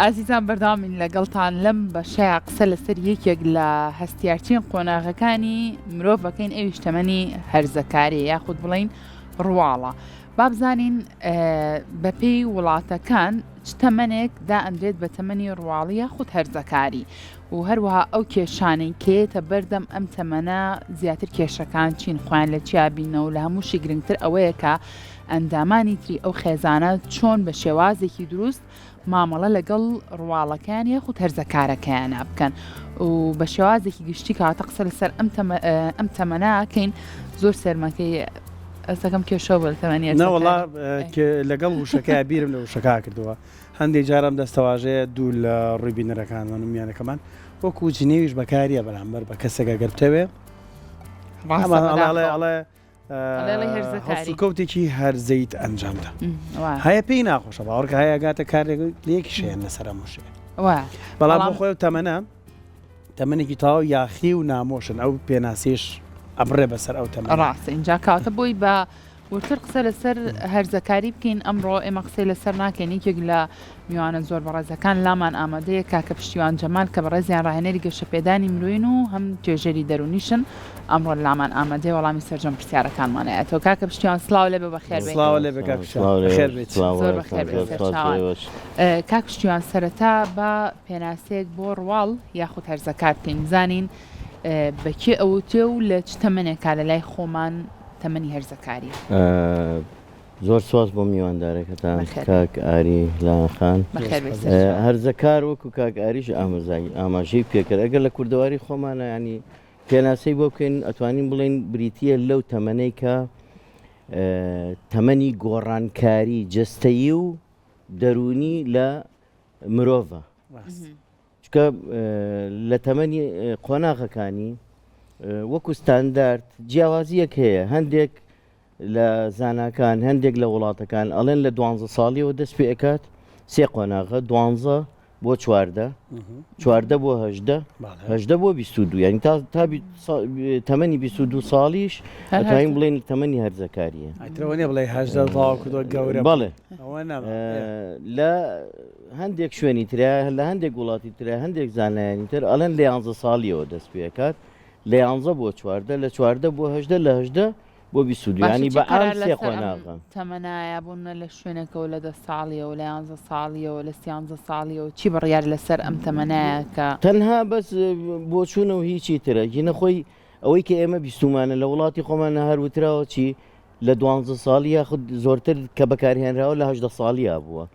ئازیزان بەرداوامین لەگەڵتان لەم بەشەیە قسە لەسەر یەکێک لە هەستیارچین قۆناغەکانی مرۆڤەکەین ئەویش تەمەنی هەرزەکاری یاخود بڵین ڕواڵە. با بزانین بەپێی وڵاتەکان چ تەمەنێک دا ئەندرێت بە تەمەنی ڕواڵی یاخود هەرزەکاری و هەروەها ئەو کێشانەی کێتە بەردەم ئەم تەمەنە زیاتر کێشەکان چین خوان لە چیابینەوە لە هەمووشی گرنگتر ئەوەیە کە ئەندامانی تری ئەو خێزانە چۆن بە شێوازێکی دروست مامەڵە لەگەڵ ڕواڵەکان یاخود هەرزەکارەکەیانە بکەن و بە شێوازێکی گشتی کاتە قسە لەسەر ئەم تەمەناکەین زۆر سەرمەکەی ئەستەکەم کێشە بە تەمەنیە نەوەڵا لەگەڵ وشەکە بیرم لە وشەکە کردەوە هەندێک جارم دەستەواژەیە دوو لە ڕووی بینەرەکانمان و میانەکەمان وەکو جنێویش بەکاریە بەرامبەر بە کەسێکە گەرتەوێ کەوتێکی هەرزەیت ئەنجامدا هەیە پێی ناخۆشە باوەڕکە هەیە گاتە کارێک لێکی شێن لەسەر مشێ بەڵام بۆ خۆی تەمەنێکی تاو یاخی و نامۆشن ئەو پێناسیش ئەبڕێ بەسەر ئەو تەمە ڕاستە اینجا کاتە بۆی بە وتر قسە لەسەر هەرزەکاری بکەین ئەمڕۆ ئێمە قسەی لەسەر ناکەین یەکێک لە میوانە زۆر بەڕێزەکان لامان ئامادەیە کاکە پشتیوان جەمال کە بەڕێزیان ڕاهێنەری گەشەپێدانی مرۆین و هەم توێژەری دەرونیشن ئەمڕۆ لامان ئامادەی وەڵامی سەرجەم پرسیارەکانمانەیەەوە کاکە پشتیوان سلااو لێ بە بەخێر کاک پشتیوان سەرەتا بە پێناسەیەک بۆ ڕواڵ یاخود هەرزەکار بکەین بزانین بەکێ ئەوتێ و لە چ تەمەنێکا لە لای خۆمان تەمەنی هەرزەکاری زۆر سواز بۆ میواندارەکەتان کاک ئاری لاخان هەرزەکار وەکو کاک ئاریش ئاماژەی پێکرد ئەگەر لە کوردەواری خۆمانە ینی پێناسەی بۆ بکەین ئەتوانین بڵێن بریتە لەو تەمەنەی کە تەمەنی گۆڕانکاری جستەیی و دەرونی لە مرۆڤە چکە لە تەمەنی قۆناغەکانی وەکو ستاندارد جیاوازیەک هەیە هەندێک لە زاناکان هەندێک لە وڵاتەکان ئەڵێن لە 12 ساڵیەوە دەست پێ ئەکات سێ قۆناغە 12 بۆ 14 بۆ 18 بۆ 22 ینی تا تەمەنی 22 ساڵیش ئەتوانین بڵێن تەمەنی هەرزەکاریە بەڵێ لە هەندێک شوێنی ترە لە هەندێک وڵاتی ترە هەندێک زانایانی تر ئەڵێن لە 11 ساڵیەوە دەست پێ ئەکات لە 11 بۆ 14 لە 14 بۆ 18 لە 18 بۆ 22 ینی بە سێ قۆناغە تەمەنایە بوون لە شوێنەکەەوە لە 10 ساڵیەوە لە 11 ساڵیەوە لە 13 ساڵیەوە چی بڕیار لەسەر ئەم تەمەنایە کە تەنها بەس بۆ چوونەوە هیچی ترە هینە خۆی ئەوەی کە ئێمە بیستمانە لە وڵاتی خۆمانە هەروتراوە چی لە 12 ساڵی یاخود زۆرتر کە بەکارهێنراوە لە 18 ساڵیا بووە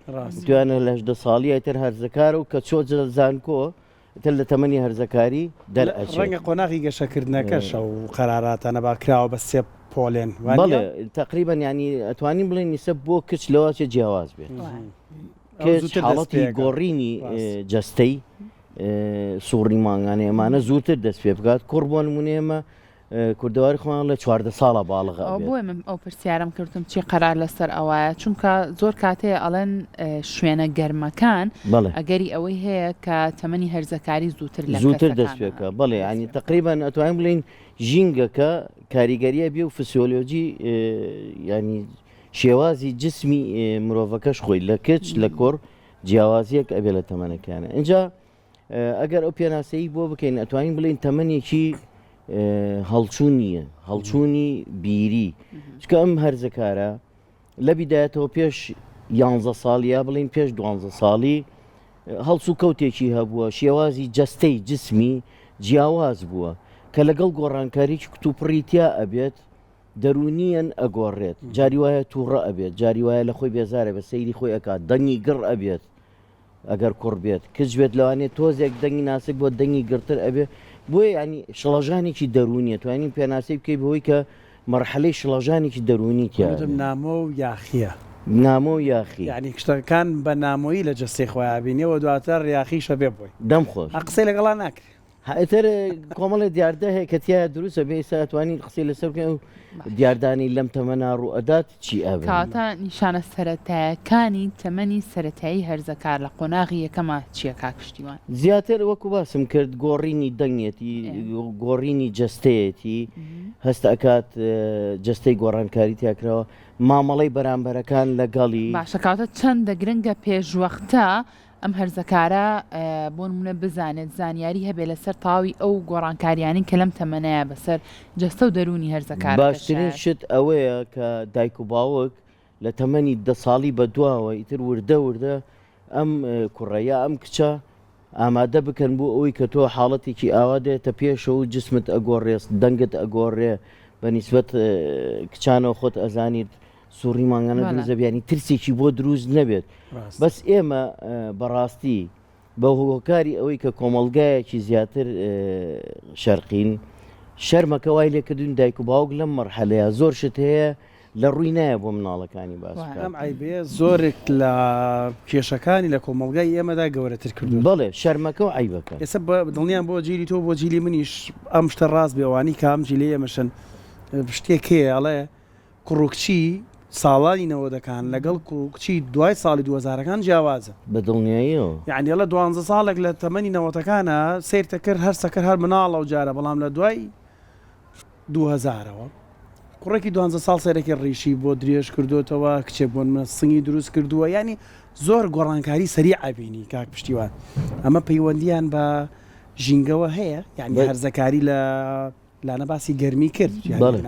توانە لە 18 ساڵی تر هەرزەکار و کە چۆ زانکۆ تر لە تەمەنی هەرزەکاری دەرئەچێت ڕەنگە قۆناغی گەشەکردنەکەش و قەراراتانە باکراوە بە سێ پۆلێن بەڵێ تقریبان ینی ئەتوانین بڵێن نیسە بۆ کچ لەوەچێ جیاواز بێت حاڵەتی گۆڕینی جەستەی سووڕی ماگانە ئێمانە زووتر دەست پێ بکات کوڕ بۆ نمونێمە کوردەواری خۆیان لە 14 ساڵە باڵغە بۆی من ئەو پرسیارم کردم چی قەرار لەسەر ئەوایە چونکە زۆر کاتەیە ئەڵەن شوێنە گەرمەکان ئەگەری ئەوەی هەیە کە تەمەنی هەرزەکاری زووتر دەست پێکە بڵێ ینی تقریبان ئەتوانین بڵین ژینگەکە کاریگەریە بێ و فسیۆلۆجی ینی شێوازی جسمی مرۆڤەکەش خۆی لە کچ لە کۆڕ جیاوازیەک ئەبێ لە تەمەنەکانە اینجا ئەگەر ئەو پێناسەیی بۆ بکەین ئەتوانین بڵین تەمەنێکی هەڵچوونی بیری چکە ئەم هەرزەکارە لە بیدایەتەوە پێش 11 ساڵیا بڵین پێش 12 ساڵی هەڵسو کەوتێکی هەبووە شێوازی جەستەی جسمی جیاواز بووە کە لەگەڵ گۆڕانکاریی کتوپڕیتیا ئەبێت دەرونیەن ئەگۆڕێت جاری وایە تووڕە ئەبێت جاری وایە لە خۆی بێزارە بە سەیری خۆی ئەکات دەنگی گڕ ئەبێت ئەگەر کوڕ بێت کچ بێت لەوانێت تۆزێک دەنگی ناسک بۆ دەنگی گرتر ئەبێت بۆیە ینی شڵەژانێکی دەرونیە توانین پێناسی بکەی بەوەی کە مەرحەلەی شڵەژانێکی دەرونی نامۆ و یاخیە نامۆ و یاخی ینی کشتەکان بە نامۆیی لە جستەی خۆیان بینیەوە دواتر یاخیشە بێ بۆی دەم خۆش قسەی لەگەڵا ناکرێت هەتر کۆمەڵی دیاردە هەیە کە تیا دروستە بێ ئێستا قسەی لەسەر بکەین و دیاردانی لەم تەمەنا ڕوو ئەدات چی ئەبێت کاتە نیشانە سەرەتایەکانی تەمەنی سەرەتایی هەرزەکار لە قۆناغی یەکەمە چییە کاکشتیوان زیاتر وەکو باسم کرد گۆڕینی دەنگێتی گۆڕینی جستەیەتی هەست ئەکات جستەی گۆڕانکاری تیاکراوە مامەڵەی بەرامبەرەکان لەگەڵی باشە کاتە چەندە گرنگە پێشوەختە ئەم هەرزەکارە بۆ نمونە بزانێت زانیاری هەبێ لەسەر تاوی ئەو گۆڕانکاریانی کە لەم تەمەنەیە بەسەر جەستە و دەرونی هەرزەکار باشترین شت ئەوەیە کە دایک و باوک لە تەمەنی 10 ساڵی بەدواوە ئیتر وردە ئەم کوڕەیە ئەم کچە ئامادە بکەن بۆ ئەوەی کە تۆ حاڵەتێکی ئاوا دێتە پێشەوە جسمت ئەگۆڕێست دەنگت ئەگۆڕێ بە نیسبەت کچانەوە خۆت ئەزانیت سوڕی ماگانە دروزە بیانی ترسێکی بۆ دروست نەبێت بەس ئێمە بەڕاستی بە هۆکاری ئەوەی کە کۆمەڵگایەکی زیاتر شەرقین شەرمەکە وای لێکردون دایک و باوک لەم مەرحەلەیە زۆر شت هەیە لە ڕووی نایە بۆ مناڵەکانی باسم عیبێ زۆرێک لە کێشەکانی لە کۆمەڵگای ئێمەدا گەورەتر کردو بڵێ شەرمەکە و عیبەکە ئێستا دڵنیان بۆ جیلی تۆ بۆ جیلی منیش ئەم شتە ڕاست بێوانی کام جیلی ئێمەشن شتێک هەیە ئەڵێ کوڕکچی ساڵانینەوە دەکان لەگەڵ کوچی دوای ساڵی 2000ەکان جیاوازە بە دڵنیاییەوە یعنی ئەڵە 12 ساڵێک لە تەمەنی نەوەتەکانە سیرتە کرد هەرسەکرد هەر مناڵە و جارە بەڵام لە دوای 2000ەوە کوڕێکی 12 ساڵ سەرێکی ڕیشی بۆ درێژ کردوتەوە کچێک بۆن سنگی دروست کردووە ینی زۆر گۆڕانکاری سەری عبینی کاک پشتیوان ئەمە پەیوەندیان بە ژینگەوە هەیە یعنی هەرزەکاری لە لاانە باسی گەرمی کرد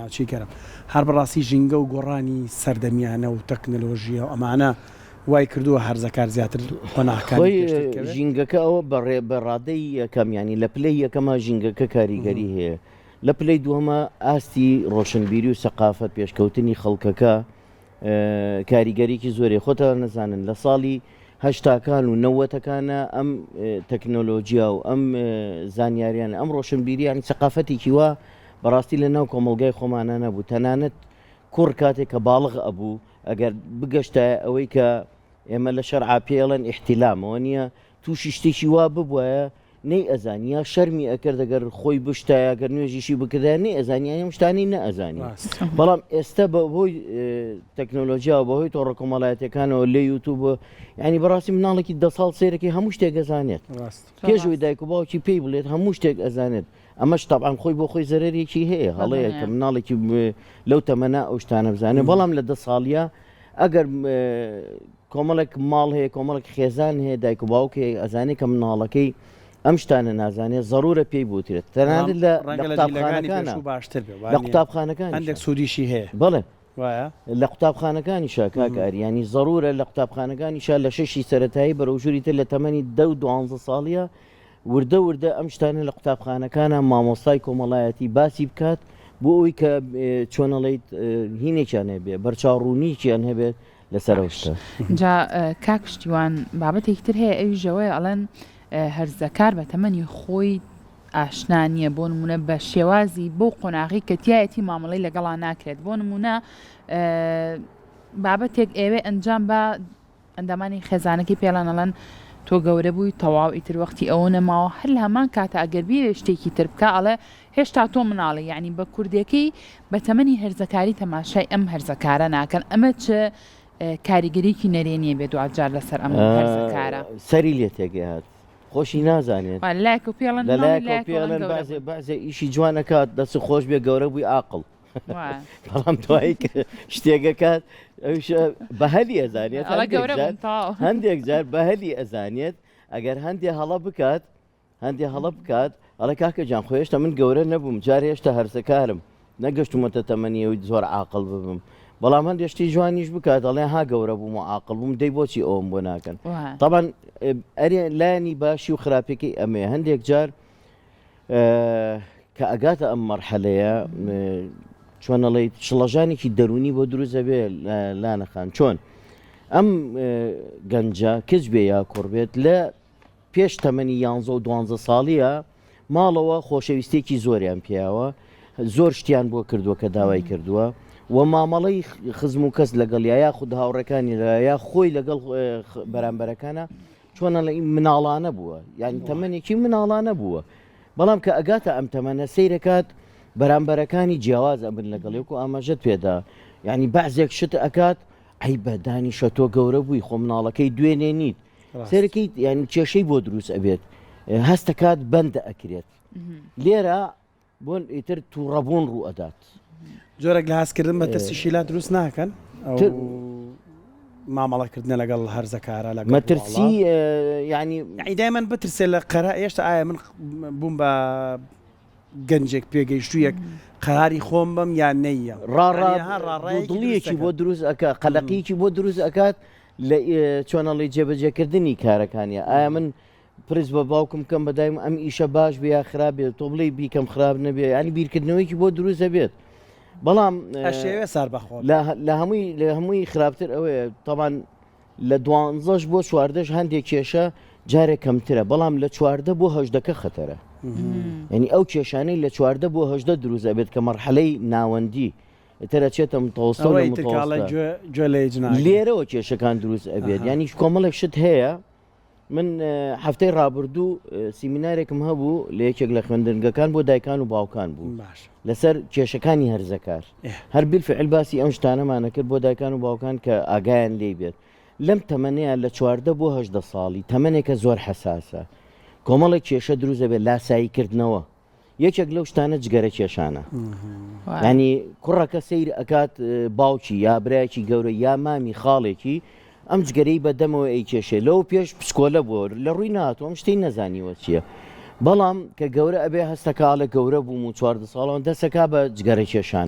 ناوچی کەرم هەر بەڕاستی ژینگە و گۆڕانی سەردەمیانە و تەکنەلۆژیە و ئەمانە وای کردووە هەرزەکار زیاتر قۆناغەکانی ژینگەکە ئەوە بەڕادەی یەکەمیانی لە پلەی یەکەمە ژینگەکە کاریگەری هەیە لە پلەی دووەمە ئاستی ڕۆشنبیری و سەقافەت پێشکەوتنی خەڵکەکە کاریگەریکی زۆری خۆتە نەزانن لە ساڵی هەشتاکان و نەوەتەکانە ئەم تەکنۆلۆژیا و ئەم زانیاریان ئەم ڕۆشنبیریان سەقافەتێکی وە بەڕاستی لە ناو کۆمەڵگای خۆمانە نەبوو تەنانەت کوڕ کاتێک کە باڵغ ئەبوو ئەگەر بگەشتە ئەوەی کە ئێمە لە شەرعا پێڵەن ئیحتیلامەوە نییە تووشی شتێکی وا ببووە نەی ئەزانیا شەرمی ئەکرد دەگەر خۆی بشتایە گەر نوێژیشی بکردە نەی ئەزانیا ئەم شتانی نەئەزانی بەڵام ئێستا بەهۆی تەکنۆلۆژیا و بەهۆی تۆڕە کۆمەڵایەتەکانەوە لێ یوتوب ینی بەڕاستی مناڵێکی 10 ساڵ سێرەکەی هەموو شتێک ئەزانێت پێشەوەی دایک و باوکی پێی بڵێت هەموو شتێک ئەزانێت ئەمەش تەبعاً خۆی بۆ خۆی زەرەرێکی هەیە هەڵەیە کە مناڵێکی لەو تەمەنا ئەو شتانە بزانێت بەڵام لە 10 ساڵیە ئەگەر کۆمەڵێک ماڵ هەیە کۆمەڵێک خێزان هەیە دایک و باوک هەیە ئەزانێت کە مناڵەکەی ئەم شتانە نازانێت ضرورە پێی بوترێت تەنانەت لە قوتابخانەکان هەندێک سوودیشی هەیە بڵێ لە قوتابخانەکانی شاکاکاری ینی ضرورە لە قوتابخانەکانیشا لە شەشی سەرەتایی بەرەوژوری تر لە تەمەنی 12 ساڵیە وردە ئەم شتانە لە قوتابخانەکانە مامۆستای کۆمەڵایەتی باسی بکات بۆ ئەوی کە چۆنەڵیت هینێکیان هەبێت بەرچاوڕوونییان هەبێت لەسەر شتە جا کاک پشتیوان بابەتێکی تر هەیە ئەوی ژەوەی ئەڵەن هەرزەکار بە تەمەنی خۆی ئاشنانیە بۆ نمونە بە شێوازی بۆ قۆناغی کە تایەتی مامەڵی لەگەڵا ناکرێت بۆ نمونە بابەتێک ئێوێ ئەنجام بە ئەندامانی خێزانەکەی پێڵانەڵەن تۆ گەورە بووی تەواو ئیتر وەختی ئەوە نەماوە هەر لە هەمان کاتە ئەگەربی شتێکی تر بکە ئەڵێ هێشتا تۆ مناڵی یعنی بە کوردەکەی بە تەمەنی هەرزەکاری تەماشای ئەم هەرزەکارە ناکەن ئەمە چ کاریگەریکی نەرێنیە بێت دوجار لەسەر ئەم هەرزەکارە سەری لێ تێگەهات خۆشی نازانێت لایک و پێڵەن بازێ ئیشی جوانەکات دەست خۆش بێ گەورە بووی عاقڵ بەڵام دوایی شتێگەکات بە هەلی ئەزانێت هەندێک جار بە هەلی ئەزانێت ئەگەر هەندێ هەڵە بکات ئەڵە کاکە جان خۆشتا من گەورە نەبووم جار هێشتا هەرزەکارم نەگەشتمەتە تەمەنیەوەی زۆر عاقڵ ببم بەڵام هەندێک شتی جوانیش بکات ئەڵێ ها گەورە بووم و عاقڵ بووم دەی بۆچی ئەوم بۆ ناکەن طبعاً ئەرێ لایانی باشی و خراپەکەی ئەمێ هەندێک جار کە ئەگاتە ئەم مەرحەلەیە چۆنەڵێ شڵەژانێکی دەرونی بۆ دروست ئەبێ لانەخان چۆن ئەم گەنجە کچ بێ یا کوڕ بێت لە پێش تەمەنی 11 و 12 ساڵیە ماڵەوە خۆشەویستێکی زۆریان پێیاوە زۆر شتیان بۆ کردووە کە داوای کردووە و مامەڵەی خزم و کەس لەگەڵ یا خود هاوڕەکانی یا خۆی لەگەڵ بەرامبەرەکانە چۆنە لە مناڵانە بووە یعنی تەمەنێکی مناڵانە بووە بەڵام کە ئەگاتە ئەم تەمەنە سەیرەکات بەرامبەرەکانی جیاواز ئەبن لەگەڵێک و ئاماژەت پێدا یعنی بەعزێک شت ئەکات ئەی بەدانیشە تۆ گەورە بووی خۆ مناڵەکەی دوێنێ نیت سەرەکەی ینی کێشەی بۆ دروست ئەبێت هەستەکات بەندە ئەکرێت لێرە بۆن ئیتر تووڕەبوون ڕوو ئەدات جۆرەك لە هەستکردن بە ترسی شیلا دروست ناکەن مامەڵەکردنە لەگەڵ هەرزەکارە لە مەترسی ینی دایمەن بترسێ لە قەرا هێشتا ئایا من بووم بە گەنجێک پێگەیشتوویەک قەراری خۆم بم یان نەیە دڵیەکی بۆ دروست ئەکە قەلەقیکی بۆ دروست ئەکات لە چۆنەڵی جێبەجێکردنی کارەکانیە ئایا من پرس بە باوکم کەم بەدایم ئەم ئیشە باش بیا خراپ بێت تۆ بڵێ بیکەم خراپ نەبێ ینی بیرکردنەوەیکی بۆ دروستە بێت بەڵام شێوێ سار بەخۆ لە هەمووی خراپتر ئەوەیە تاوان لە 12 بۆ 14 هەندێک کێشە جارێک کەمترە بەڵام لە 14 بۆ 18 خەتەرە ینی ئەو کێشانەی لە 14 بۆ 18 دروست ئەبێت کە مەرحەلەی ناوەندی ترە چێتە متەوەسڵ لێرەوە کێشەکان دروست ئەبێت ینی کۆمەڵێک شت هەیە من هەفتەی ڕابردوو سیمینارێکم هەبوو لە یەکێک لە خوێندنگەکان بۆ دایکان و باوکان بوو لەسەر کێشەکانی هەرزەکار هەر بیلفعل باسی ئەم شتانەمانە کرد بۆ دایکان و باوکان کە ئاگایان لێ بێت لەم تەمەنەیە لە 14 بۆ 18 ساڵی تەمەنێکە زۆر حساسە کۆمەڵێک کێشە دروست بێت لاساییکردنەوە یەکێک لەو شتانە جگەرە کێشانە ینی کوڕەکە سیر ئەکات باوکی یا برایکی گەورە یا مامی خاڵێکی ئەم جگەرەی بەدەمەوە ئەی کێشێ لەو پێش پسکۆلە بۆ لە ڕووی ناتوە ئەم شتەی نەزانیوە چییە بەڵام کە گەورە ئەبێ هەستەکاڵە گەورە بووم و 14 ساڵەوە دەسەکا بە جگەرە کێشان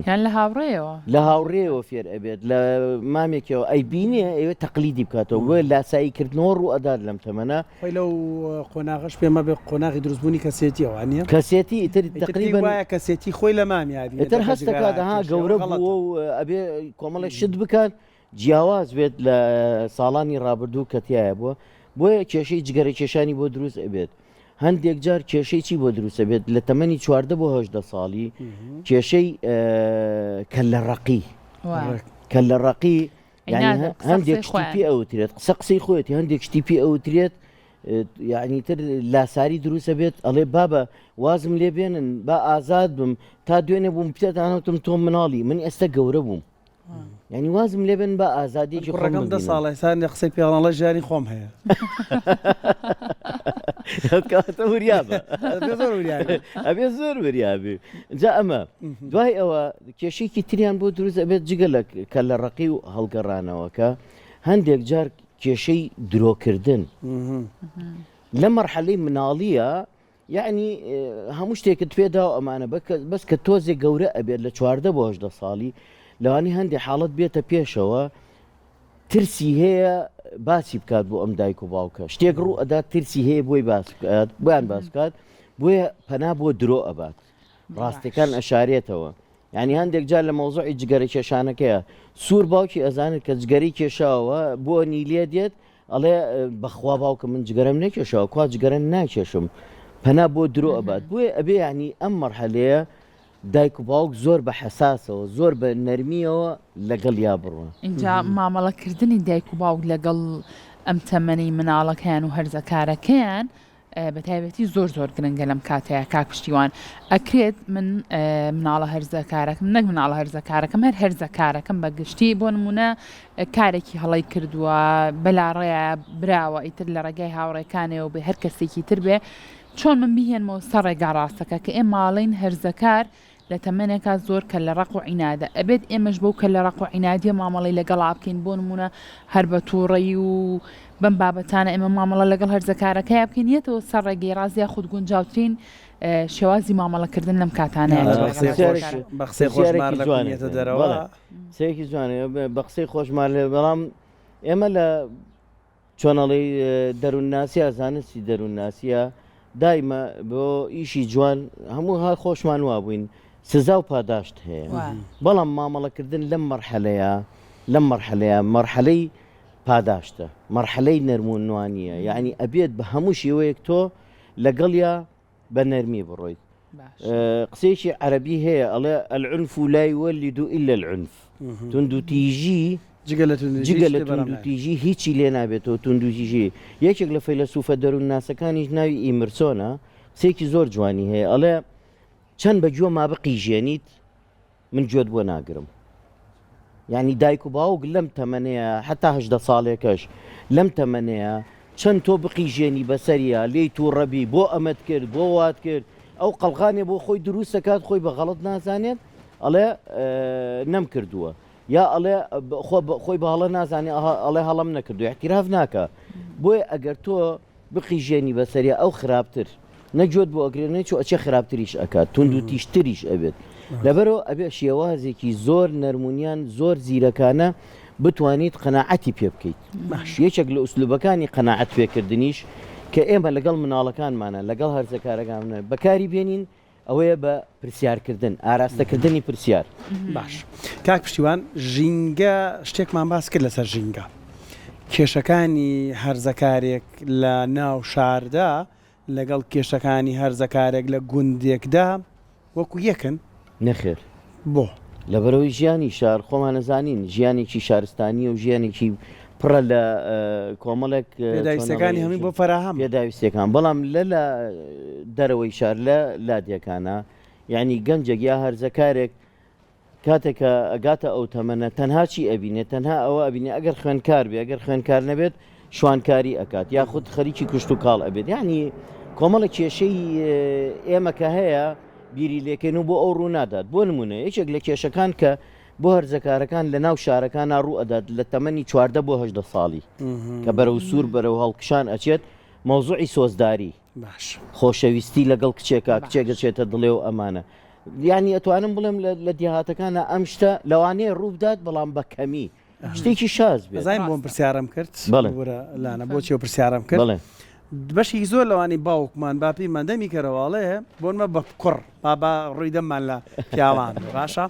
لە هاوڕێەوە فێر ئەبێت لە مامێکەوە ئەی بینێ ئێوە تەقلیدی بکاتەوە وێ لاساییکردنەوە ڕوو ئەداد لەم تەمەنە خۆی لەو قۆناغش پێمە بێ قۆناغی دروستبوونی کەسێتیەوە نیە کەسێتی ئیتر تقریبا وایە کەسێتی خۆی لە مامیادی ئیتر هەستەکات ها گەورە بووە و ئەبێ کۆمەڵێک شت بکات جیاواز بێت لە ساڵانی ڕابردوو کەتیایە بووە بۆیە کێشەی جگەرە کێشانی بۆ دروست ئەبێت هەندێک جار کێشەی چی بۆ دروستە بێت لە تەمەنی 14 بۆ 18 ساڵی کێشەی کە لە ڕقی هەندێک شتی ئەوترێت قسەی خۆێتی هەندێک شتیپی ئەوترێت یعنی تر لاساری دروستە بێت ئەڵێ بابە وازم لێ بێنن با ئازاد بم تا دوێنێ بووم پێتانەوتم تۆ مناڵی من ئێستا گەورە بووم ینی وازم لێ بن بە ئازادێکی ڕقم 10 ساڵی سان قسەی پیاڵە ژیانی خۆم هەیە ئەبێ زۆر وریابێ جا ئەمە دوای ئەوە کێشێکی تریان بۆ دروست ئەبێت جگە کە لە ڕقی و هەڵگەڕانەوەکە هەندێک جار کێشەی درۆکردن لە مەرحەلەی مناڵیە یعنی هەموو شتێکت پێدا و ئەمانە بەس کە تۆزێک گەورە ئەبێت لە 14 بۆ 18 ساڵی لەوانی هەندێک حاڵەت بێتە پێشەوە ترسی هەیە باسی بکات بۆ ئەم دایک و باوکە شتێک ڕوو ئەدا ترسی هەیە بۆی بۆیان باس بکات بۆیە پەنا بۆ درۆ ئەبات ڕاستەکان ئەشارێتەوە ینی هەندێک جار لە مەوزوعی جگەرە کێشانەکەیە سوور باوکی ئەزانێت کە جگەری کێشاوە بۆ نیلێ دێت ئەڵێ بەخوا باوکە من جگەرم نەکێشەوە کوا جگەرە ناکێشم پەنا بۆ درۆ ئەبات بۆیە ئەبێ ینی ئەم مەرحەلەیە دایک و باوک زۆر بە حساسەوە زۆر بە نەرمیەوە لەگەڵ یا بڕوە اینجا مامەڵەکردنی دایک و باوک لەگەڵ ئەم تەمەنەی مناڵەکەیان و هەرزەکارەکەیان بە تایبەتی زۆر گرنگە لەم کاتەیە کاک پشتیوان ئەکرێت من مناڵە هەرزەکارەکەم نەک مناڵە هەرزەکارەکەم هەر هەرزەکارەکەم بە گشتی بۆ نمونە کارێکی هەڵی کردووە بەلاڕێە براوە ئیتر لە ڕێگای هاوڕێکانەوە بێ هەر کەسێکی تر بێ چۆن من بهێنمەوە سەر ڕێگا ڕاستەکە کە ئێمە ماڵین هەرزەکار لە تەمەنێکا زۆر کە لە ڕق و عینادە ئەبێت ئێمەش بەو کە لە ڕق و عینادیە مامەڵی لەگەڵا بکەین بۆ نمونە هەر بە تووڕەی و بەم بابەتانە ئێمە مامەڵە لەگەڵ هەرزەکارەکەی بکەینێتەوە سەر ڕێگەی ڕازیە خود گونجاوترین شێوازی مامەڵەکردن لەم کاتانەیە سەیەکی جوانێ بە قسەی خۆشمان لێ بەڵام ئێمە لە چۆنەڵی دەروونناسیە زانستی دەروونناسیە دایمە بۆ ئیشی جوان هەموو ها خۆشمان وا بووین سزا و پاداشت هەیە بەڵام مامەڵەکردن لەم مەرحەلەیە مەرحەلەی پاداشتە مەرحەلەی نەرمونوانیە یعنی ئەبێت بە هەموو شێوەیەک تۆ لەگەڵیا بە نەرمی بڕۆیت قسەیەکی عەرەبی هەیە ئەڵێ العنف لا يولد إلا العنف توندوتیژی جگە لە توندوتیژی هیچی لێ نابێتەوە توندوتیژی یەکێک لە فەیلسوفە دەروونناسەکانیش ناوی ئیمرسۆنە قسەیەکی زۆر جوانی هەیە ئەڵێ چەند بە گوێ مابقی ژێنیت من گوێت بۆ ناگرم یعنی دایک و باوک لەم تەمەنەیە حتا 18 ساڵێکەش لەم تەمەنەیە چەند تۆ بقی ژێنی بەسەریە لێی تووڕەبی بۆ ئەمەت کرد بۆ وات کرد ئەو قەڵغانێ بۆ خۆی دروست دەکات خۆی بە غەڵەت نازانێت ئەڵێ نەم کردووە یا ئەڵێ خۆی بە هەڵە نازانێ ئەڵێ هەڵم نەکردو احتیراف ناکە بۆیە ئەگەر تۆ بقیژێنی بەسەریە ئەو خراپتر نەجۆت بۆ ئەگرێنێت چۆ ئەچە خراپتریش ئەکات تونند و تیشتریش ئەبێت لەبەرەوە ئەبێ شێوازێکی زۆر نەرمونیان زۆر زیرەکانە بتوانیت قەناعەتی پێ بکەیت یەکێک لە ئوسلوبەکانی قەناعەت پێکردنیش کە ئێمە لەگەڵ مناڵەکانمانە لەگەڵ هەرزەکارەکانە بەکاری بێنین ئەوەیە بە پرسیارکردن ئاراستەکردنی پرسیار باش کاک پشتیوان ژینگە شتێکمان باس کرد لەسەر ژینگە کێشەکانی هەرزەکارێک لە ناو شاردا لەگەڵ کێشەکانی هەرزەکارێک لە گوندێکدا وەکو یەکن نەخێر بۆ لەبەرەوەی ژیانی شار خۆمانەزانین ژیانێکی شارستانی و ژیانێکی پڕە لە کۆمەڵێک پێداویستەکانی هەمووی بۆ فەراهەم پێداویستەکان بەڵام لە دەرەوەی شار لە لادیەکانە یعنی گەنجێک یا هەرزەکارێک کاتێکە ئەگاتە ئەو تەمەنە تەنها چی ئەبینێت تەنها ئەوە ئەبینێ ئەگەر خوێنکار بێ ئەگەر خوێنکار نەبێت شوانکاری ئەکات یاخود خەریکی کوشت و کاڵ ئەبێت یعنی کۆمەڵە کێشەی ئێمە کە هەیە بیری لێکەین و بۆ ئەو ڕوو نادات بۆ نمونە یەکێک لە کێشەکان کە بۆ هەرزەکارەکان لە ناو شارەکان ڕوو ئەدات لە تەمەنی 14 بۆ 18 ساڵی کە بەرەو سوور بەرەو هەڵکشان ئەچێت مەوزوعی سۆزداری باش خۆشەویستی لەگەڵ کچێکە کچێک دەچێتە دڵێ و ئەمانە یعنی ئەتوانم بڵێم لە دیهاتەکانە ئەم شتە لەوانەیە ڕوو بدات بەڵام بە کەمی شتێکی شاز بێت زین بۆم پرسیارم کرد لاانە بۆچی پرسیارم کرد بڵێ بەشی زۆر لەوانی باوکمان باپی مادەمی کەرەواڵەیە بۆنمە بە کوڕ بابا ڕووی دەممان لە پیاوان باشە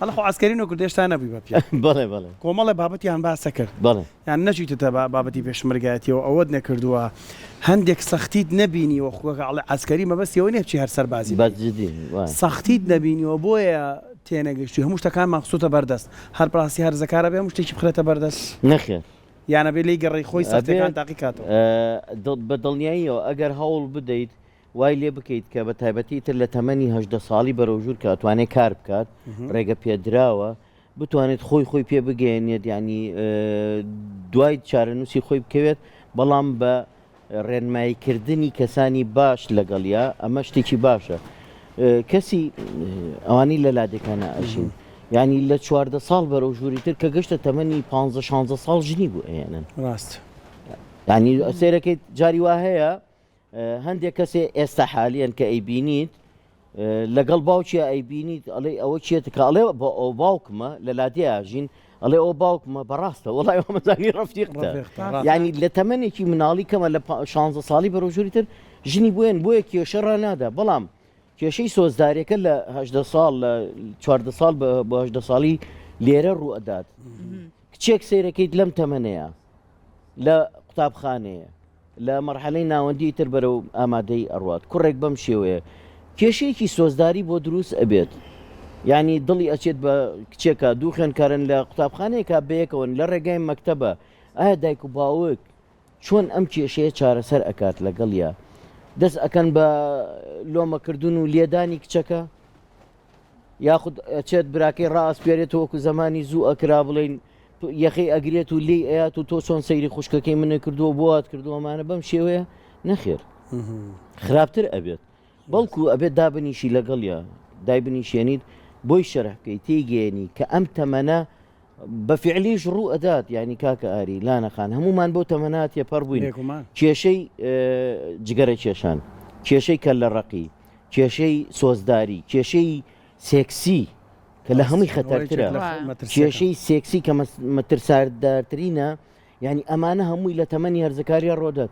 هەڵە خۆ ئاسکەرین و کردێشتا نەبووی بە پێ بڵێ بڵێ کۆمەڵە بابەتیان باسە کرد بڵێ یان نەچیتە بابەتی پێشمەرگایەتیەوە ئەوەت نەکردووە هەندێک سەختیت نەبینیوە خۆکەڵێ ئاسکەری مەبەستیەوە نیە بچی هەر سەربازی سەختیت نەبینیوە بۆیە تێنەگەشتی هەموو شتەکان مەخسووتە بەردەست هەر پراسی هەرزەکارە بێ هەموو شتێکی بخرێتە بەردەست نەخێر یانە بێ لی گەڕی خۆی سەختەکان تاقی کاتەوە بە دڵنیاییەوە ئەگەر هەوڵ بدەیت وای لێ بکەیت کە بە تایبەتی تر لە تەمەنی 18 ساڵی بەرەوژور کە ئەتوانێت کار بکات ڕێگە پێدراوە بتوانێت خۆی پێ بگەێنێت ینی دوای چارەنووسی خۆی بکەوێت بەڵام بە ڕێنماییکردنی کەسانی باش لەگەڵیا ئەمە شتێکی باشە کەسی ئەوانی لە لادەکانە ئەژین ینی لە 14 ساڵ بەرەو ژووری تر کە گەشتە تەمەنی 15 ساڵ ژنی بوو ئەێنن ڕاست ینی سێرەکەیت جاری وا هەیە هەندێک کەسێ ئێستا حالیان کە ئەیبینیت لەگەڵ باوکی ئەیبینیت ئەڵێ ئەوە چێت کە ئەڵێ بە ئەو باوکمە لە لادێژین ئەڵێ ئەو باوکمە بەڕاستە وڵای ئەومەزانی ڕفتیقتە ینی لە تەمەنێکی مناڵی کەمە لە 16 ساڵی بەرەو ژووری تر ژنی بوێن بۆیە کێشە ڕنادا بەڵام کێشەی سۆزدارەکە لە 18 ساڵ لە 14 ساڵ بە 18 ساڵی لێرە ڕوو ئەدات کچێک سیرەکەیت لەم تەمەنەیە لە قوتابخانەیە لە مەرحەلەی ناوەندی تر بەرەو ئامادەی ئەڕوات کوڕێک بەم شێوەیە کێشەیەکی سۆزداری بۆ دروست ئەبێت ینی دڵی ئەچێت بە کچێکە دوو خوێنکارن لە قوتابخانەیەکە بەیەکەون لە ڕێگای مەکتەبە ئایا دایک و باوک چۆن ئەم کێشەیە چارەسەر ئەکات لەگەڵیا دەست ئەکەن بە لۆمەکردن و لێدانی کچەکە یاخود ئەچێت براکەی ڕاستپێرێت وەکو زمانی زوو ئەکرا بڵین یەخی ئەگرێت و لی ئەیات و تۆ چۆن سەیری خوشکەکەی منە کردووە بۆات کردووەمانە بەم شێوەیە نەخێر خراپتر ئەبێت بەڵکو ئەبێت دابنیشی لەگەڵیا دایبنیشێنیت بۆی شەرحکەی تێگەێنی کە ئەم تەمەنە بە فعلیش ڕوو ئەدات ینی کاکە ئاری لانەخان هەمومان بۆ تەمەنات پەر بووین کێشەی جگەرە کێشان کێشەی کە لە ڕقی کێشەی سۆزداری کێشەی سێکسی کە لە هەمووی خەتەرترە کێشەی سێکسی کە مەترساردارترینە ینی ئەمانە هەمووی لە تەمەنی هەرزەکاری ڕۆدات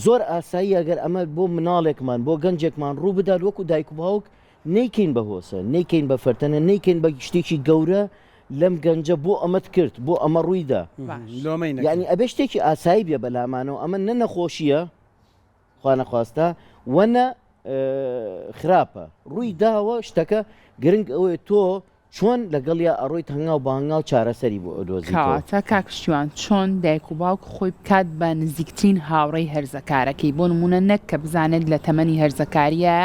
زۆر ئاسایی ئەگەر ئەمە بۆ مناڵێکمان بۆ گەنجێکمان ڕوو بدات وەکو دایک و باوک نەیکەین بە هۆسە نەیکەین بە فەرتەنە نەیکەین بە شتێکی گەورە لەم گەنجە بۆ ئەمەت کرد بۆ ئەمە ڕوویدا یعنی ئەبێ شتێکی ئاسایی بێ بەلامانەوە ئەمە نە نەخۆشیە خوا نەخواستە وەنە خراپە ڕووی داوە شتەکە گرنگ ئەوەیە تۆ چۆن لەگەڵیا ئەڕۆیت هەنگاو بە هەنگاو چارەسەری بۆ ئەدۆزیتە کاکشتیوان چۆن دایک و باوک خۆی بکات بە نزیکترین هاوڕێی هەرزەکارەکەی بۆ نمونە نەک کە بزانێت لە تەمەنی هەرزەکاریە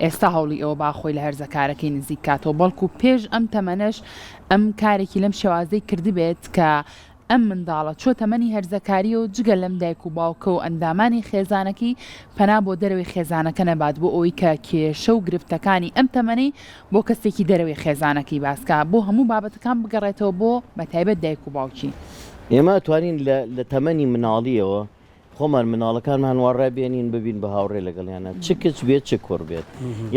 ئێستا هەوڵی ئەوە با خۆی لە هەرزەکارەکەی نزیک کاتەوە بەڵکو پێش ئەم تەمەنەش ئەم کارێکی لەم شێوازەی کردبێت کە ئەم منداڵە چۆ تەمەنی هەرزەکاری و جگە لەم دایک و باوکە و ئەندامانی خێزانەکەی پەنا بۆ دەرەوەی خێزانەکە نەبات بۆ ئەوەی کە کێشە و گرفتەکانی ئەم تەمەنەی بۆ کەسێکی دەرەوەی خێزانەکەی باسکە بۆ هەموو بابەتەکان بگەڕێتەوە بۆ بەتایبەت دایک و باوکی. ئێمە توانین لە تەمەنی مناڵیەوە خۆمان مناڵەکانمان وەڕابێنین ببین بە هاوڕێ لەگەڵیانە چ کچ بێت چ کوڕ بێت.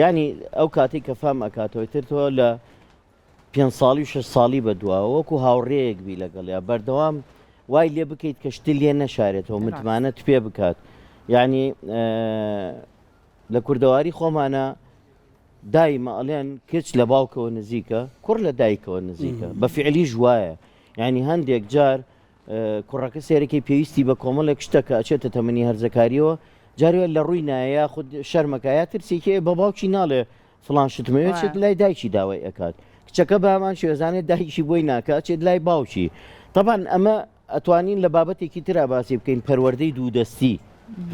ینی ئەو کاتێک کە فام ئەکاتەوەی ترتەوە لە 5 ساڵی و 6 ساڵی بەدووە وەکو هاوڕێیەک بی لەگەڵیا بەردەوام وای لێ بکەیت کە شتی لێ نەشارێتەوە متمانەت پێ بکات. یعنی لە کوردەواری خۆمانە دایمە ئەڵێن کچ لە باوکەوە نزیکە کوڕ لە دایکەوە نزیکە بە فعلی ژوایە. یعنی هەندێک جار کوڕەکە سێرەکەی پێویستی بە کۆمەڵێک شتەکە ئەچێتە تەمەنی هەرزەکاریەوە جارێ لە ڕووی نایە خود شەرمەکەیا ترسێکی بە باوکی ناڵێ فڵان شتمەوێت چێت لای دایکی داوای ئەکات کچەکە بامان شێزانێت دایکی بۆی ناکات چێت لای باوکی. طبعاً ئەمە ئەتوانین لە بابەتێکی ترا باسی بکەین پەروەردەی دوودەستی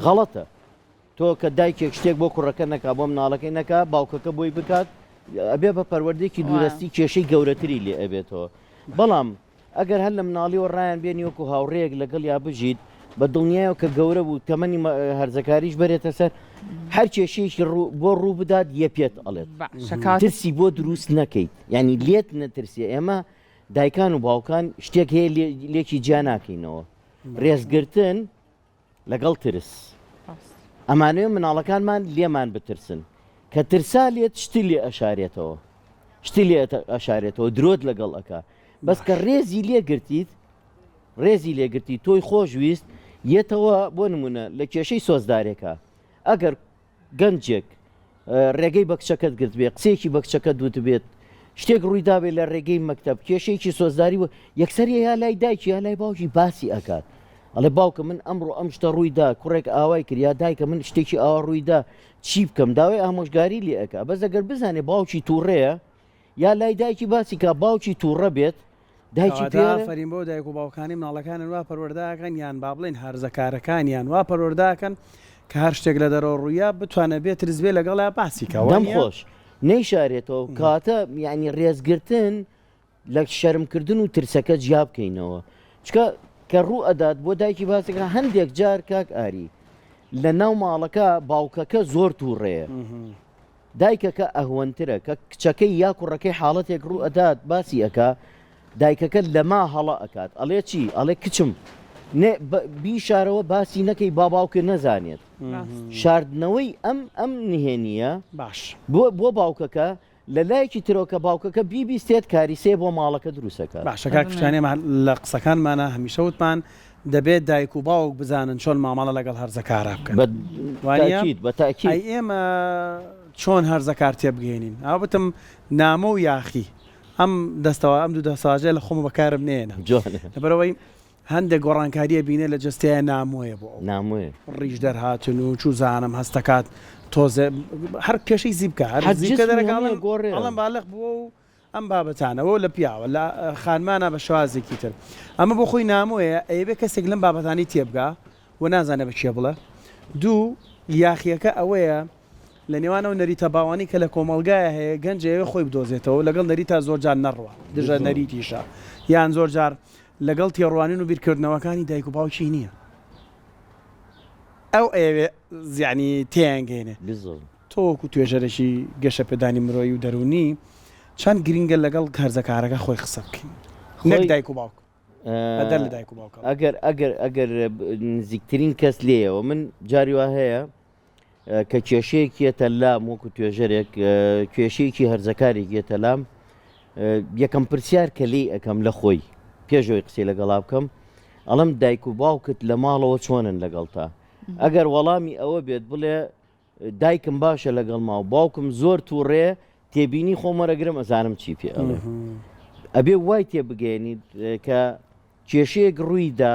غەڵەتە. تۆ کە دایکێک شتێک بۆ کوڕەکە نەکا بۆ مناڵەکەی نەکا باوکەکە بۆی بکات ئەبێ بە پەروەردەیەکی دوودەستی کێشەی گەورەتری لێ ئەبێتەوە. بەڵام ئەگەر هەر لە مناڵیەوە ڕایان بێنی وەکو هاوڕێیەک لەگەڵ یا بژیت بە دڵنیایەوە کە گەورە بوو تەمەنی هەرزەکاریش بەرێتە سەر هەر کێشەیەکی بۆ ڕوو بدات یە پێت ئەڵێت ترسی بۆ دروست نەکەیت. ینی لێت نەترسیە. ئێمە دایکان و باوکان شتێک هەیە لێکی جیا ناکەینەوە ڕێزگرتن لەگەڵ ترس. ئەمانەوە مناڵەکانمان لێمان بترسن کە ترسا لێت شتی لێ ئەشارێتەوە شتی لێ ئەشارێتەوە درۆت لەگەڵ ئەکا. بەس کە ڕێزی لێگرتی تۆی خۆشویست یێتەوە بۆ نمونە لە کێشەی سۆزدارێکە ئەگەر گەنجێک ڕێگەی بە کچەکەت گرت بێ قسێکی بە کچەکەت دوت بێت شتێک ڕوویدابێ لە ڕێگەی مەکتەب کێشەیەکی سۆزداری و یەکسەری یا لای دایکی یا لای باوکی باسی ئەکات ئەڵێ باوکە من ئەمڕۆ ئەم شتە ڕوویدا کوڕێک ئاوای کرد یا دایکە من شتێکی ئاوا ڕوویدا چی بکەم داوای ئامۆژگاری لێ ئەکا. بەس ئەگەر بزانێ باوکی تووڕەیە یا لای دایکی باسی کا باوکی تووڕە بێت دایکی فەرین بۆ دایک و باوکانی مناڵەکانن وا پەروەرداکەن یان با بڵێن هەرزەکارەکانیان وا پەروەرداکەن کە هەر شتێک لە دەرەوە ڕوویا بتوانە بێت رزبێ لەگەڵا باسیکەوە دەم خۆش نەیشارێتەوە کاتە یعنی ڕێزگرتن لە شەرمکردن و ترسەکە جیا بکەینەوە چکە کە ڕوو ئەدات بۆ دایکی باسەکە هەندێک جار کاک ئاری لە ناو ماڵەکە باوکەکە زۆر تووڕێە دایکەکە ئەهوەنترە کە کچەکەی یا کوڕەکەی حاڵەتێک ڕوو ئەدات باسی ئەکا دایکەکە لەما هەڵە ئەکات ئەڵێ چی ئەڵێ کچم بیشارەوە باسی نەکەی با باوکە نەزانێت شاردنەوەی ئەم نهێنیە باش بۆ باوکەکە لە لایەکی ترۆکە باوکەکە بیبیستێت کاریسێ بۆ ماڵەکە دروستەکە. باشەکە کشتانێ لە قسەکانمانە هەمیشە وتمان دەبێت دایک و باوک بزانن چۆن مامەڵە لەگەڵ هەرزەکارە بکەن بەتاکید ئێمە چۆن هەرزەکار تێبگەێنین ئەو بتم نامە و یاخی ئەم دەستەوە ئەم دوو دەساژێ لە خۆم بەکارم نێنە لەبەرەوەی هەندێک گۆڕانکاریە بینێ لە جستەیە نامۆیە بۆ نامۆیە ڕیش دەرهاتن و چوو زانم هەستەکات تۆزە هەر کێشەی زیبکە هەرزیکە دەرەکڵم ئەڵم باڵق بووە و ئەم بابەتانەوە لە پیاوە لە خانمانە بە شوازێکی تر ئەمە بۆ خۆی نامۆیە ئەیبێ کەسێک لەم بابەتانی تێبگا و نازانێ بە چێ بڵە. دوو یاخیەکە ئەوەیە لە نێوانەوە نەریتە باوانی کە لە کۆمەلگایە هەیە گەنجەوە خۆی بدۆزێتەوە لەگەڵ نەریتا زۆرجار نەڕوە دژە نەریتیشە یان زۆرجار لەگەڵ تێڕوانین و بیرکردنەوەکانی دایک و باوکی نییە ئەو ئەوێ زیانی تیانگەێنێ تۆکو توێژەرەشی گەشە پێدانی مرۆی و دەرونی چەند گرینگە لەگەڵ هەرزەکارەکە خۆی قسە بکەین نەک دایک و باوک ئەدەر لە دایک و باوکە ئەگەر نزیکترین کەس لێەوە من جاری وا هەیە کە کێشەیەکیێتە لام وەکو توێژەرێک کێشەیەکی هەرزەکارێکیێتە لام یەکەم پرسیار کە لێ ئەەکەم لە خۆی پێشەوەی قسەی لەگەڵا بکەم ئەڵم دایک و باوکت لە ماڵەوە چۆنن لەگەڵ تا ئەگەر وەڵامی ئەوە بێت بڵێ دایکم باشە لەگەڵ ما و باوکم زۆر تووڕێ تێبینی خۆمەرەگرم ئەزانم چی پێ ئەڵێ ئەبێ وای تێبگەێنیت کە کێشەیەک ڕوویدا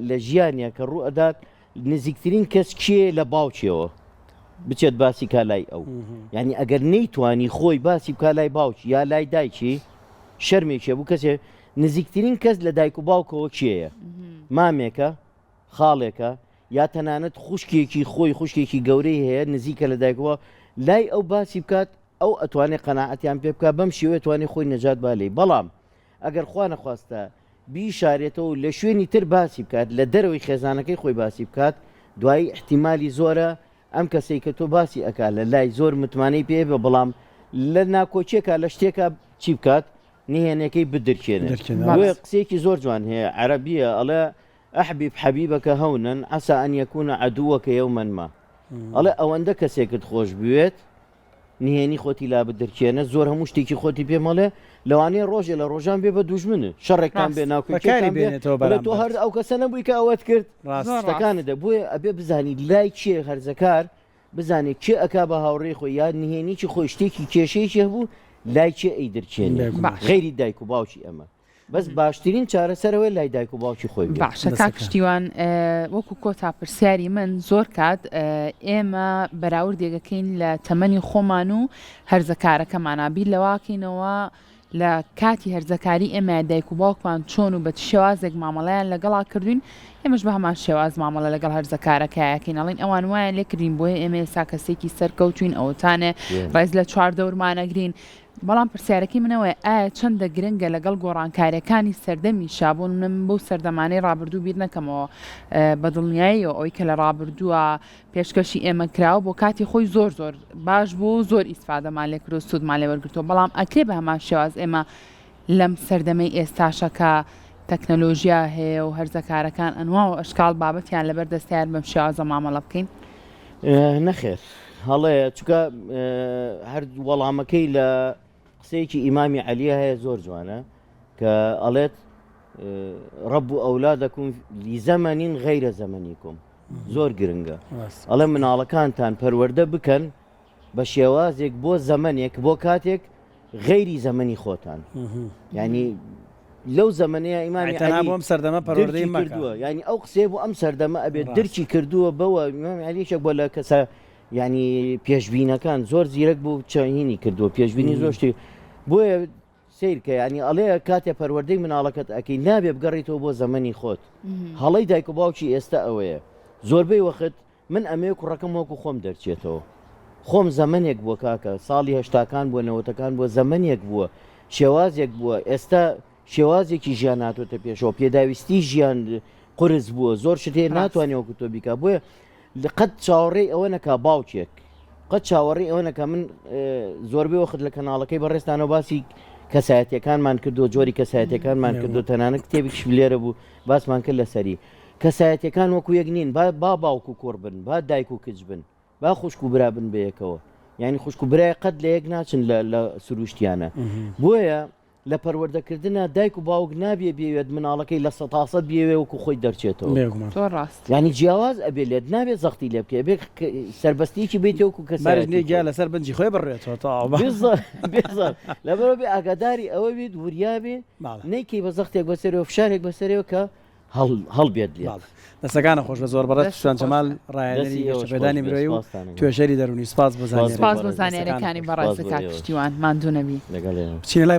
لە ژیانە کە ڕوو ئەدات نزیکترین کەس کێ لە باوکیەوە بچێت باسی کا لای ئەو یعنی ئەگەر نەیتوانی خۆی باسی بکە لای باوکی یا لای دایکی شەرمێکێ بوو کەسێ نزیکترین کەس لە دایک و باوکەوە کێیە مامێکە خاڵێکە یا تەنانەت خوشکێکی خۆی خوشکێکی گەورەی هەیە نزیکە لە دایکەوە لای ئەو باسی بکات ئەو ئەتوانێت قەناعەتیان پێ بکات بەم شێوەیە توانێت خۆی نەجات بالێ. بەڵام ئەگەر خوا نەخواستە بیشارێتەوە لە شوێنی تر باسی بکات لە دەرەوەی خێزانەکەی خۆی باسی بکات دوایی احتیمالی زۆرە ئەم کەسەی کە تۆ باسی ئەکات لە لای زۆر متمانەی پێ بە بەڵام لە ناکۆچێکە لە شتێکە چی بکات نهێنەکەی بدرکێنێت قسێکی زۆر جوان هەیە عەرەبیە ئەڵێ ئەحبیب حەبیبەکە هەونن عەسا ئەن یەکونە عەدووەکە یەومەن ما ئەڵێ ئەوەندە کەسێکت خۆش بوێت نهێنی خۆتی لا بدرکێنە زۆر هەموو شتێکی خۆتی پێمەڵێ لەوانەیە ڕۆژێ لە ڕۆژان بێ بە دوژمنە شەڕێکان بێ ناوکەکانی بێنێتەوە تۆ هەر ئەو کەسە نەبووی کە ئەوەت کرد ڕاستەکانە بۆیە ئەبێ بزانی لای کێ هەرزەکار بزانێت کێ ئەکا بە هاوڕێی خۆی یا نهێنیی خۆی شتێکی کێشەیەکی هەبوو لای کێ ئەی دەرچێنێ غەیری دایک و باوکی ئەمە بەس باشترین چارەسەرەوەی لای دایک و باوکی خۆی باشە کاک پشتیوان وەکو کۆتا پرسیاری من زۆر کات ئێمە بەراوردێگەکەین لە تەمەنی خۆمان و هەرزەکارەکەمانە بیر لەواکەینەوە لە کاتی هەرزەکاری ئێمە دایک و باوکمان چۆن و بە شێوازێک مامەڵەیان لەگەڵا کردوین ئێمەش بە هەمان شێواز مامەڵە لەگەڵ هەرزەکارەکەیەکەین ئەڵین ئەوان وایە لێکردین بۆیە ئێمە ئێستا کەسێکی سەرکەوتوین ئەوتانێ ڕێز لە چوار دەورمانەگرین بەڵام پرسیارەکەی منەوەی ئایا چەندە گرنگە لەگەڵ گۆڕانکاریەکانی سەردەمی شابوون من بۆ سەردەمانەی ڕابردوو بیر نەکەمەوە بەدڵنیاییەوە ئەوەی کە لە ڕابردووە پێشکەشی ئێمە کراوە بۆ کاتی خۆی زۆر باش بوو زۆر ئیسفادەمان لێ کرد و سوودمان لێ وەرگرتەوە بەڵام ئەکرێ بە هەمان شێواز ئێمە لەم سەردەمەی ئێستاشەکە تەکنەلۆژیا هەیە و هەرزەکارەکان ئەنوا و ئەشکال بابەتیان لەبەر دەستیار بەم شێوازە مامەڵە بکەین نەخێر هەڵەیە چکە هەر وەڵامەکەی لە قسەیەکی ئیمامی عەلیە هەیە زۆر جوانە کە ئەڵێت ڕەب و ئەولادەکم لیزەمەنین غەیرە زەمەنیکم زۆر گرنگە ئەڵێ مناڵەکانتان پەروەردە بکەن بە شێوازێک بۆ زەمەنێک بۆ کاتێک غەیری زەمەنی خۆتان یعنی لەو زەمەنەیە ئیمامی عەلی بۆم سەردەمە پەروەردەی کردووە یعنی ئەو قسێ بۆ ئەم سەردەمە ئەبێت درکی کردووە بەوە ئیمامی عەلیشێک بۆ لە کەسە ینی پێشبینەکان زۆر زیرەک بوو چاهینی کردووە پێشبینی زۆر شتی بۆیە سیرکە ینی ئەڵێ کاتێ پەروەردەی مناڵەکەت ئەەکەی نابێ بگەڕیتەوە بۆ زەمەنی خۆت هەڵەی دایک و باوکی ئێستا ئەوەیە زۆربەی وەخت من ئەمەیە کوڕەکەم وەکو خۆم دەرچێتەوە خۆم زەمەنێک بووە کاکە ساڵی هەشتاکان بووە نەوەتەکان بووە زەمەنێک بووە شێوازێک بووە ئێستا شێوازێکی ژیان هاتوۆتە پێشەوە پێداویستی ژیان قرس بووە زۆر شتێ ناتوانێت وەکو تۆ بیکە بۆیە قەت چاوەڕێی ئەوە نەکا باوکێک قەت چاوەڕێی ئەوە نەکە من زۆربەی وەخت لە کەناڵەکەی بەڕێستانەوە باسی کەسایەتیەکانمان کردو جۆری کەسایەتەکانمان کردو تەنانەت کتێبێکیش لێرە بوو باسمان کرد لەسەری کەسایەتەکان وەکو یەک نین با باوک و کوڕ بن با دایک و کچ بن با خوشک و برا بن بەیەکەوە یعنی خوشک و برای قەت لە یەک ناچن لە سروشتیانە بۆیە لە پەروەردەکردنە دایک و باوک نابێ بێوێت مناڵەکەی لە سەتاسەد بێوێ وەکو خۆی دەرچێتەوە ینی جیاواز ئەبێ لێت نابێت زەختی لێ بکە بێ سربەستیکی بیت وەکو کەسگیا لەسەر بنجی خۆی بڕێتەوە لەبەرەوە بێ ئاگاداری ئەوە بێت وریابێ نەیکەی بە زەختێک بەسەرەوە فشارێک بەسەرەوە کە هەڵبێت لێ دەستەکانە خۆش بە زۆر بەڕێت شوان جەمال ڕایەنەری گەشتەپێدانی برۆی و توێژەری دەرونی سپاس بۆ زانیاریەکانی بەڕێزەکات پشتیوان ماندوو نەبی بچینە لای